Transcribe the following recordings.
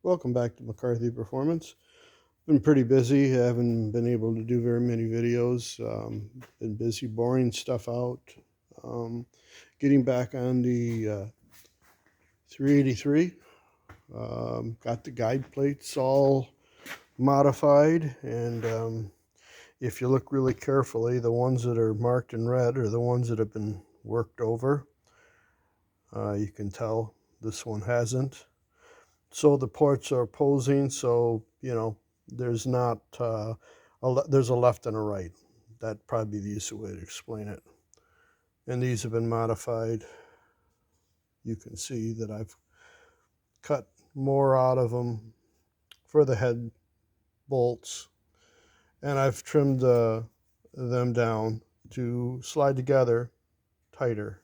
Welcome back to McCarthy Performance. Been pretty busy. Haven't been able to do very many videos. Been busy boring stuff out. Getting back on the 383. Got the guide plates all modified, and if you look really carefully, the ones that are marked in red are the ones that have been worked over. You can tell this one hasn't. So the ports are opposing, so there's not there's a left and a right. That'd probably be the easiest way to explain it. And these have been modified. You can see that I've cut more out of them for the head bolts, and I've trimmed them down to slide together tighter.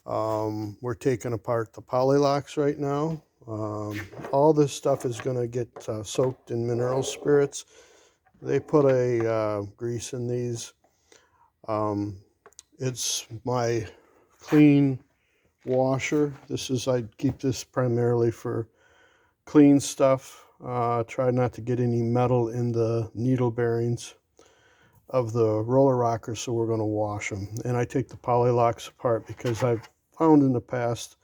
We're taking apart the poly locks right now. All this stuff is going to get soaked in mineral spirits. They put a grease in these. It's my clean washer. I keep this primarily for clean stuff. Try not to get any metal in the needle bearings of the roller rockers, so we're going to wash them. And I take the poly locks apart because I've found in the past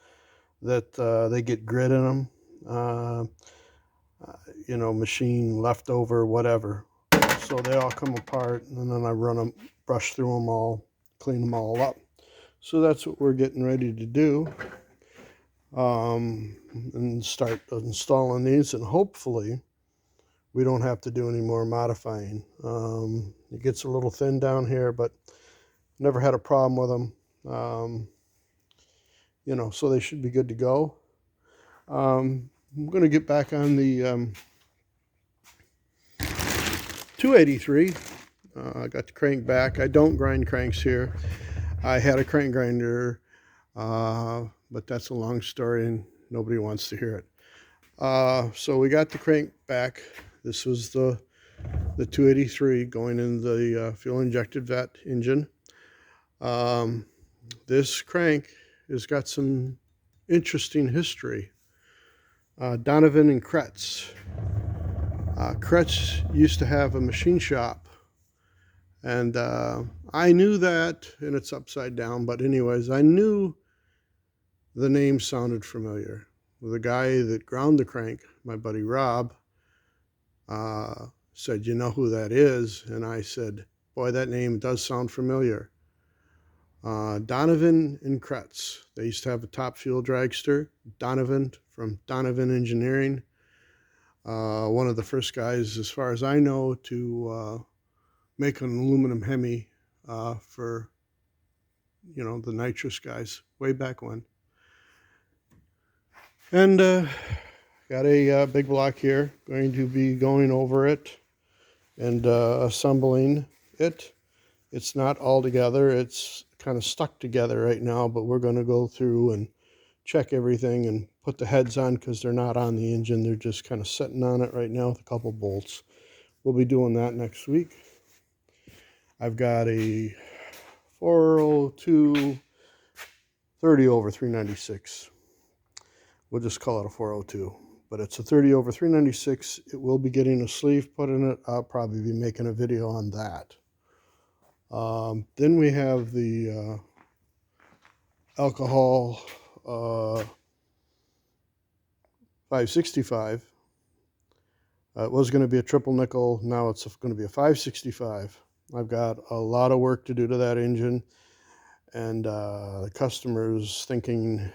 that they get grit in them, machine leftover, whatever. So they all come apart, and then I brush through them all, clean them all up. So that's what we're getting ready to do, and start installing these, and hopefully we don't have to do any more modifying. It gets a little thin down here, but never had a problem with them. So they should be good to go. I'm going to get back on the 283. I got the crank back. I don't grind cranks here. I had a crank grinder, but that's a long story and nobody wants to hear it. So we got the crank back. This was the 283 going in the fuel injected vet engine. This crank has got some interesting history. Donovan and Kretz. Kretz used to have a machine shop, and I knew that, and it's upside down, but anyways, I knew the name sounded familiar. The guy that ground the crank, my buddy Rob, said, "You know who that is?" And I said, "Boy, that name does sound familiar." Donovan and Kretz. They used to have a top fuel dragster, Donovan from Donovan Engineering. One of the first guys, as far as I know, to make an aluminum Hemi for, the nitrous guys way back when. And got a big block here. Going to be going over it and assembling it. It's not all together. It's kind of stuck together right now, but we're going to go through and check everything and put the heads on because they're not on the engine. They're just kind of sitting on it right now with a couple bolts. We'll be doing that next week. I've got a 402 30 over 396. We'll just call it a 402, but it's a 30 over 396. It will be getting a sleeve put in it. I'll probably be making a video on that. Then we have the alcohol 565. It was going to be a triple nickel. Now it's going to be a 565. I've got a lot of work to do to that engine, and the customer's thinking,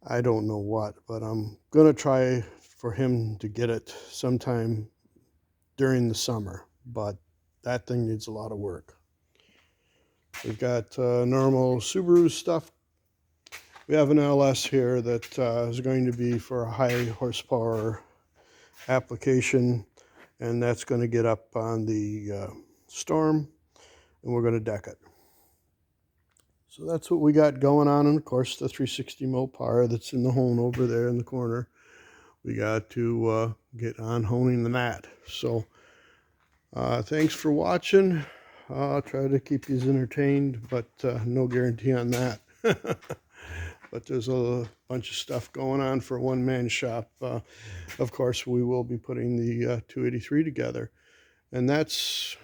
I don't know what, but I'm going to try for him to get it sometime during the summer, but that thing needs a lot of work. We've got normal Subaru stuff. We have an LS here that is going to be for a high horsepower application, and that's going to get up on the Storm, and we're going to deck it. So that's what we got going on, and of course the 360 Mopar that's in the hone over there in the corner. We got to get on honing the mat. So thanks for watching. I'll try to keep you entertained, but no guarantee on that. but there's a bunch of stuff going on for a one-man shop. Of course, we will be putting the 283 together, and that's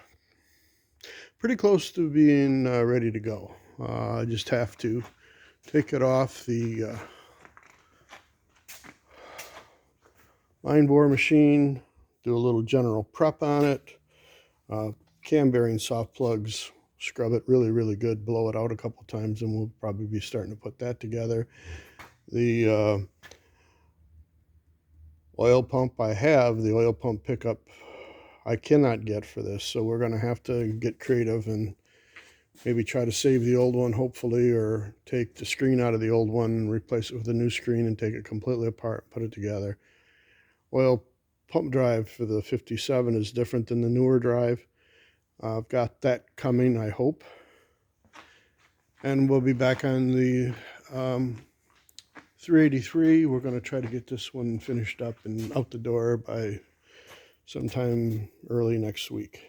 pretty close to being ready to go. I just have to take it off the line bore machine, do a little general prep on it, cam bearing soft plugs, scrub it really good, blow it out a couple times, and we'll probably be starting to put that together. The oil pump I have, the oil pump pickup I cannot get for this, so we're going to have to get creative and maybe try to save the old one, hopefully, or take the screen out of the old one and replace it with a new screen and take it completely apart and put it together. Oil pump drive for the 57 is different than the newer drive. I've got that coming, I hope. And we'll be back on the 383. We're going to try to get this one finished up and out the door by sometime early next week.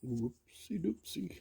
Whoopsie doopsie.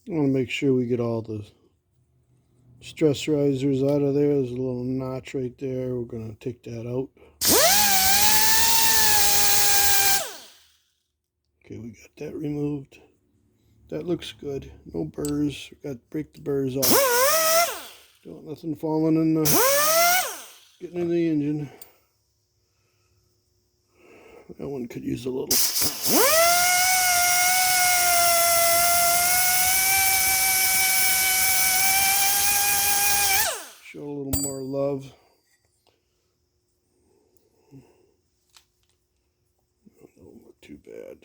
I want to make sure we get all the stress risers out of there. There's a little notch right there. We're going to take that out. Okay, we got that removed. That looks good. No burrs. Got to break the burrs off. Don't want nothing falling in getting in the engine. That one could use a little. Show a little more love. Don't look too bad.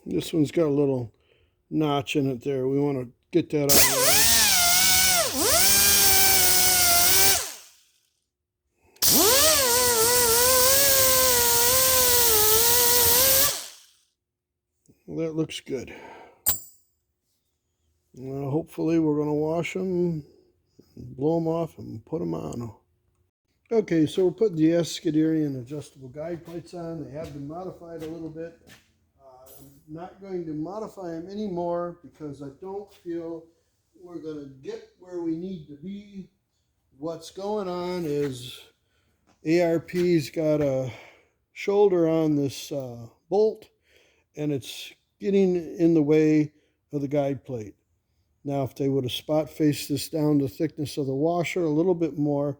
This one's got a little notch in it there. We want to get that out of the way. Well, that looks good. Hopefully we're going to wash them, blow them off, and put them on. Okay, so we're putting the Escuderian adjustable guide plates on. They have been modified a little bit. I'm not going to modify them anymore because I don't feel we're going to get where we need to be. What's going on is ARP's got a shoulder on this bolt, and it's getting in the way of the guide plate. Now, if they would have spot faced this down the thickness of the washer a little bit more,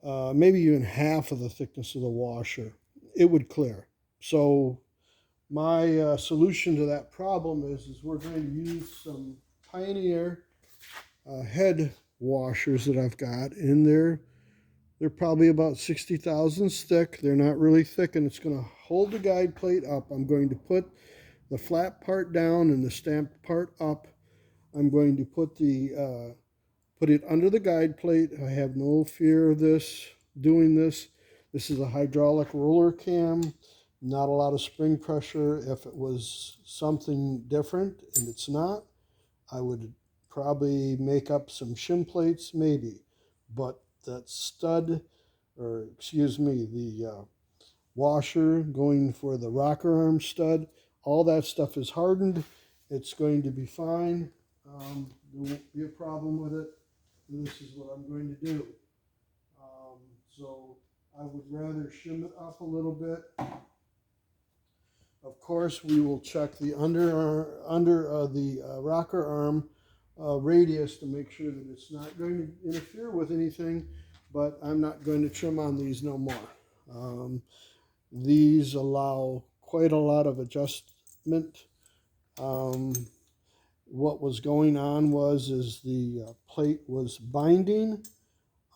maybe even half of the thickness of the washer, it would clear. So my solution to that problem is we're going to use some Pioneer head washers that I've got in there. They're probably about 60 thousandths thick. They're not really thick, and it's going to hold the guide plate up. I'm going to put the flat part down and the stamped part up. I'm going to put it under the guide plate. I have no fear of doing this. This is a hydraulic roller cam, not a lot of spring pressure. If it was something different, and it's not, I would probably make up some shim plates, maybe. But that stud, or excuse me, the washer going for the rocker arm stud, all that stuff is hardened. It's going to be fine. There won't be a problem with it. And this is what I'm going to do. So I would rather shim it up a little bit. Of course, we will check the under the rocker arm radius to make sure that it's not going to interfere with anything, but I'm not going to trim on these no more. These allow quite a lot of adjustment. What was going on is the plate was binding.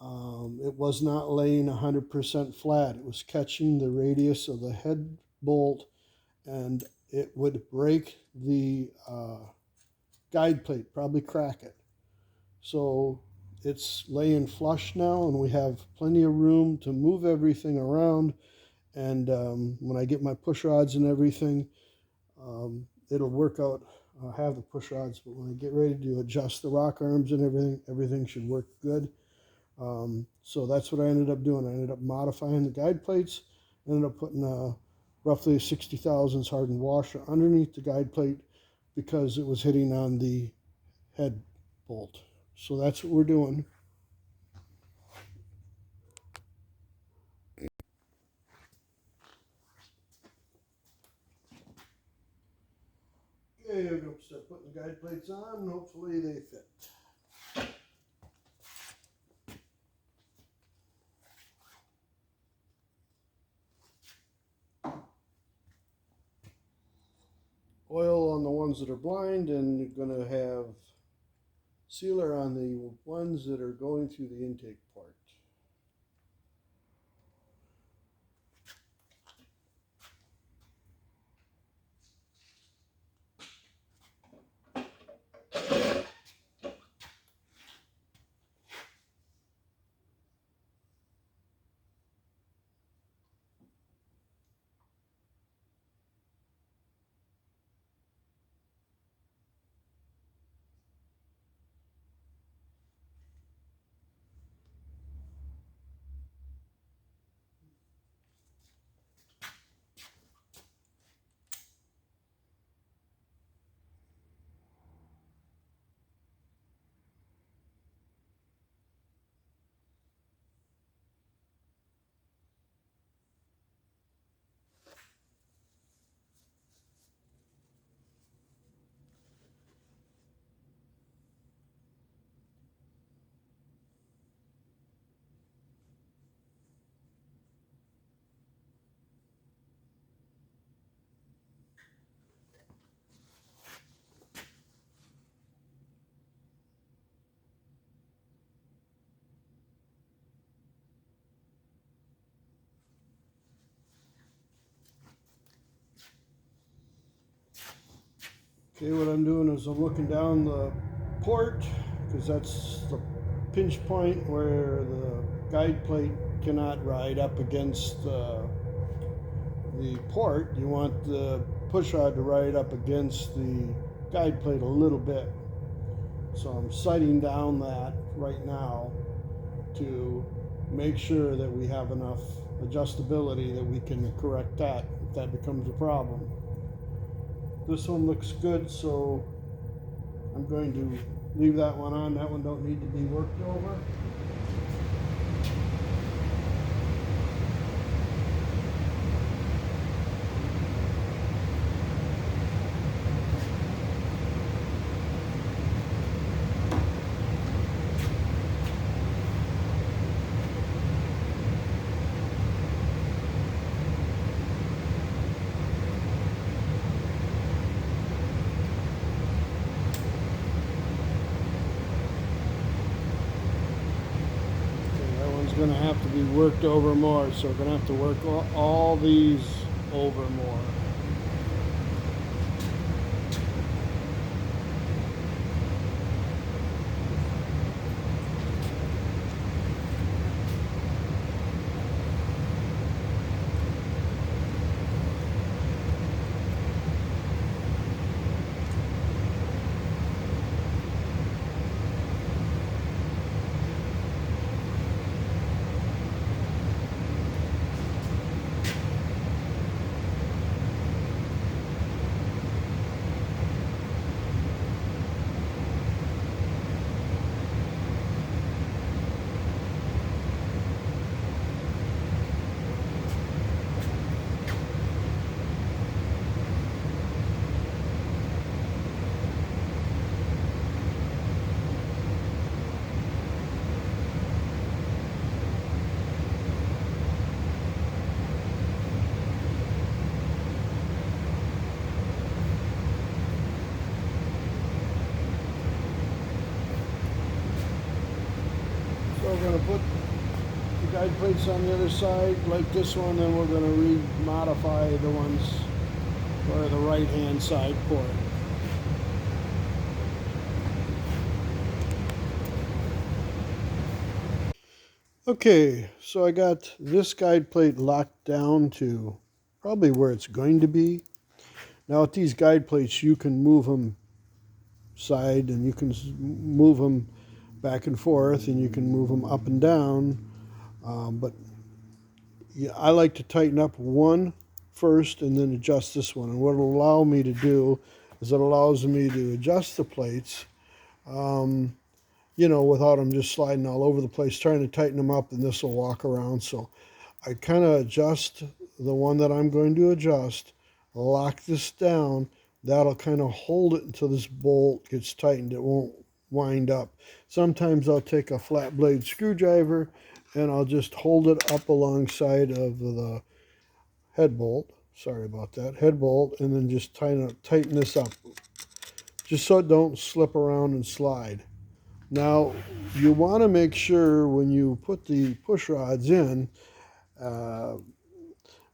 It was not laying 100% flat. It was catching the radius of the head bolt, and it would break the guide plate, probably crack it. So it's laying flush now, and we have plenty of room to move everything around. And when I get my push rods and everything, it'll work out. I'll have the push rods, but when I get ready to adjust the rock arms and everything should work good. So that's what I ended up doing. I ended up modifying the guide plates. I ended up putting roughly a 60 thousandths hardened washer underneath the guide plate because it was hitting on the head bolt. So that's what we're doing. Okay, I'm going to start putting the guide plates on. Hopefully they fit. Oil on the ones that are blind, and you're going to have sealer on the ones that are going through the intake port. Okay, what I'm doing is I'm looking down the port because that's the pinch point where the guide plate cannot ride up against the port. You want the push rod to ride up against the guide plate a little bit. So I'm sighting down that right now to make sure that we have enough adjustability that we can correct that if that becomes a problem. This one looks good, so I'm going to leave that one on. That one don't need to be worked over. Going to have to be worked over more, so we're going to have to work all these over more. So we're going to put the guide plates on the other side like this one, and we're going to re-modify the ones for the right hand side port. Okay, so I got this guide plate locked down to probably where it's going to be. Now with these guide plates, you can move them side and you can move them back and forth and you can move them up and down. But yeah, I like to tighten up one first and then adjust this one. And what it'll allow me to do is it allows me to adjust the plates, without them just sliding all over the place, trying to tighten them up, and this will walk around. So I kind of adjust the one that I'm going to adjust, lock this down. That'll kind of hold it until this bolt gets tightened. It won't wind up. Sometimes I'll take a flat blade screwdriver and I'll just hold it up alongside of the head bolt. Sorry about that. Head bolt, and then just tighten this up just so it don't slip around and slide. Now, you want to make sure when you put the push rods in,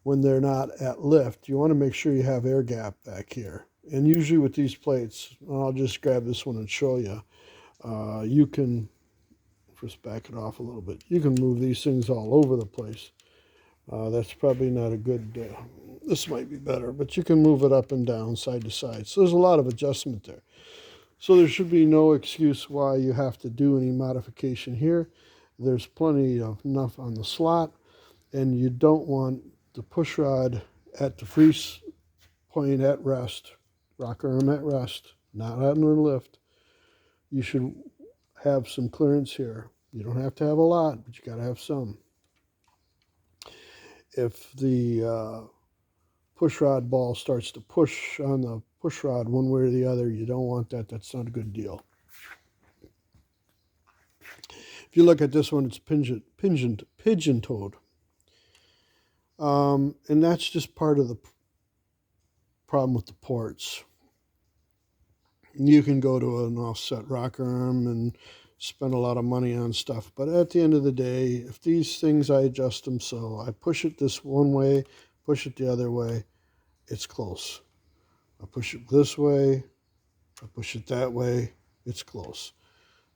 when they're not at lift, you want to make sure you have air gap back here. And usually with these plates, I'll just grab this one and show you, you can, just back it off a little bit, you can move these things all over the place. That's probably not a good, this might be better, but you can move it up and down, side to side. So there's a lot of adjustment there. So there should be no excuse why you have to do any modification here. There's plenty of enough on the slot, and you don't want the push rod at the freeze point at rest, rocker arm at rest, not on the lift. You should have some clearance here. You don't have to have a lot, but you got to have some. If the push rod ball starts to push on the push rod one way or the other, you don't want that. That's not a good deal. If you look at this one, it's pigeon-toed. And that's just part of the problem with the ports. You can go to an offset rocker arm and spend a lot of money on stuff, but at the end of the day, if these things, I adjust them so I push it this one way, push it the other way, it's close. I push it this way, I push it that way, it's close.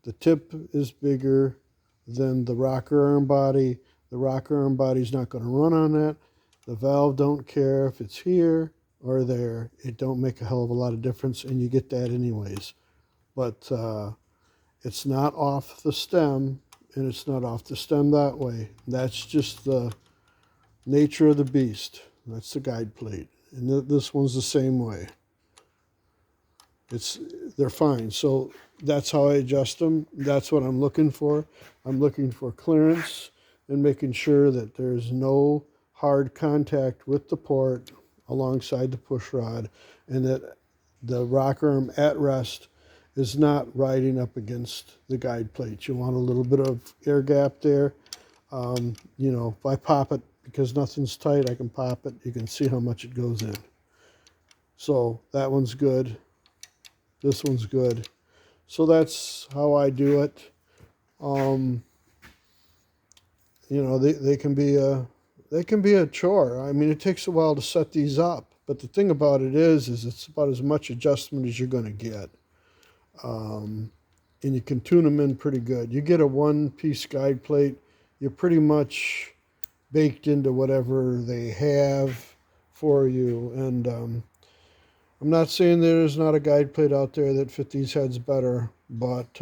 The tip is bigger than the rocker arm body. The rocker arm body's not going to run on that. The valve don't care if it's here or there. It don't make a hell of a lot of difference, and you get that anyways. But it's not off the stem, and it's not off the stem that way. That's just the nature of the beast. That's the guide plate. And this one's the same way. They're fine. So that's how I adjust them. That's what I'm looking for. I'm looking for clearance and making sure that there's no hard contact with the port alongside the push rod, and that the rocker arm at rest is not riding up against the guide plate. You want a little bit of air gap there. You know, if I pop it, because nothing's tight, I can pop it. You can see how much it goes in. So that one's good. This one's good. So that's how I do it. You know, they can be a chore. I mean, it takes a while to set these up, but the thing about it is it's about as much adjustment as you're going to get. And you can tune them in pretty good. You get a one-piece guide plate, you're pretty much baked into whatever they have for you. And I'm not saying there's not a guide plate out there that fit these heads better, but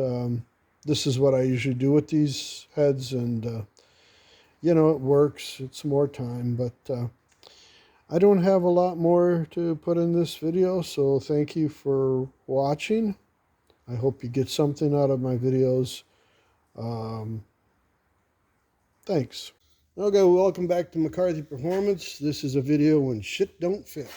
this is what I usually do with these heads, and you know, it works. It's more time, but I don't have a lot more to put in this video, so thank you for watching. I hope you get something out of my videos. Thanks. Okay, welcome back to McCarthy Performance. This is a video when shit don't fit.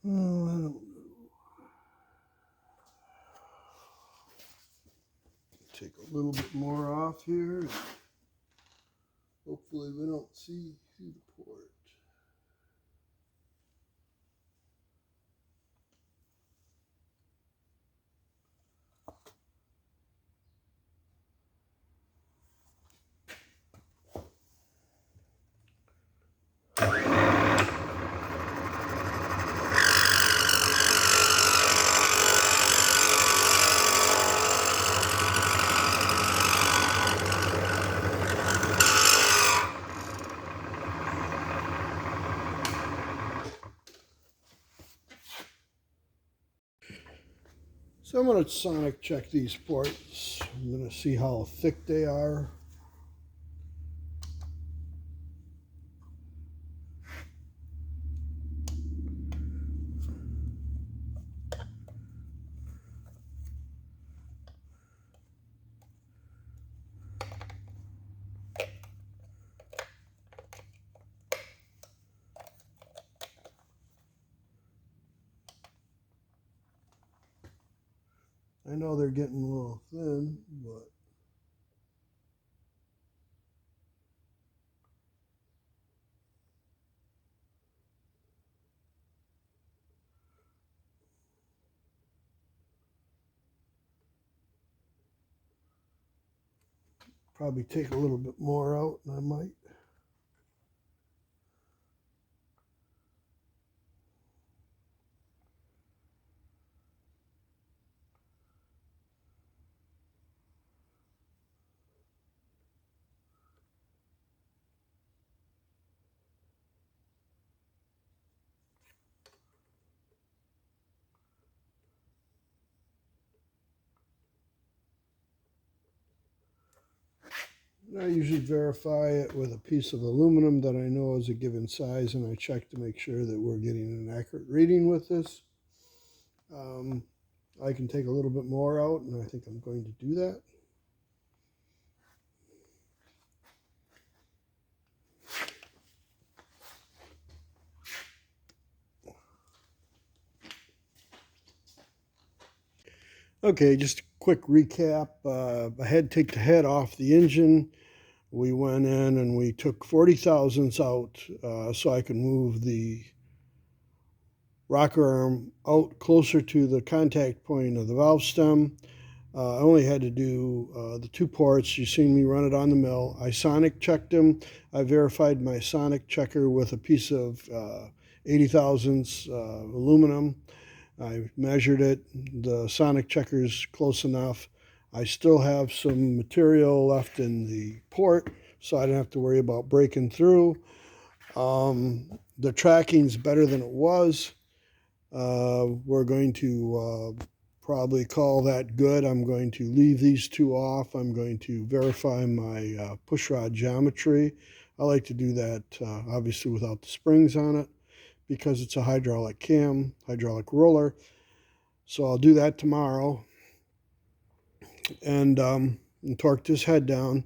Oh, I don't know. Take a little bit more off here. Hopefully we don't see through the port. So I'm going to sonic check these ports. I'm going to see how thick they are. I know they're getting a little thin, but probably take a little bit more out, and I might. I usually verify it with a piece of aluminum that I know is a given size, and I check to make sure that we're getting an accurate reading with this. I can take a little bit more out, and I think I'm going to do that. Okay, just a quick recap. I had to take the head off the engine. We went in and we took 40 thousandths out so I could move the rocker arm out closer to the contact point of the valve stem. I only had to do the two ports. You've seen me run it on the mill. I sonic checked them. I verified my sonic checker with a piece of 80 thousandths aluminum. I measured it. The sonic checker's close enough. I still have some material left in the port, so I don't have to worry about breaking through. The tracking's better than it was. We're going to probably call that good. I'm going to leave these two off. I'm going to verify my pushrod geometry. I like to do that obviously without the springs on it because it's a hydraulic cam, hydraulic roller. So I'll do that tomorrow and torque this head down,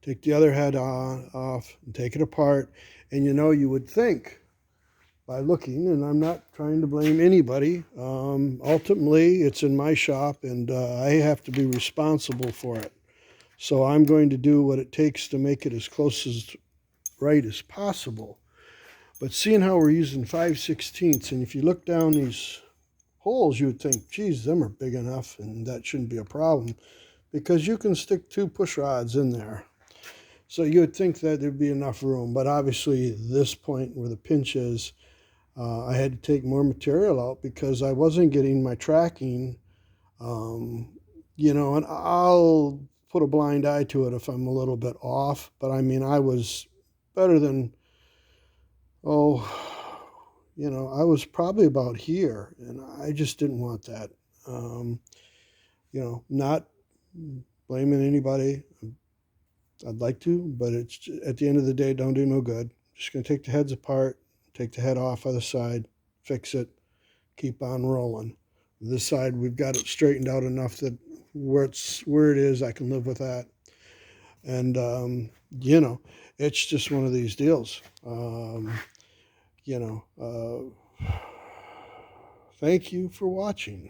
take the other head off and take it apart. And you would think by looking, and I'm not trying to blame anybody. Ultimately, it's in my shop, and I have to be responsible for it. So I'm going to do what it takes to make it as close as right as possible. But seeing how we're using 5/16, and if you look down these holes, you would think, geez, them are big enough, and that shouldn't be a problem, because you can stick two push rods in there. So you would think that there'd be enough room, but obviously this point where the pinch is, I had to take more material out because I wasn't getting my tracking, and I'll put a blind eye to it if I'm a little bit off. But I mean, I was better than, oh, I was probably about here, and I just didn't want that. Not blaming anybody. I'd like to, but it's at the end of the day, don't do no good. Just going to take the heads apart, take the head off either side, fix it, keep on rolling. This side, we've got it straightened out enough that where it is, I can live with that. And it's just one of these deals. Thank you for watching.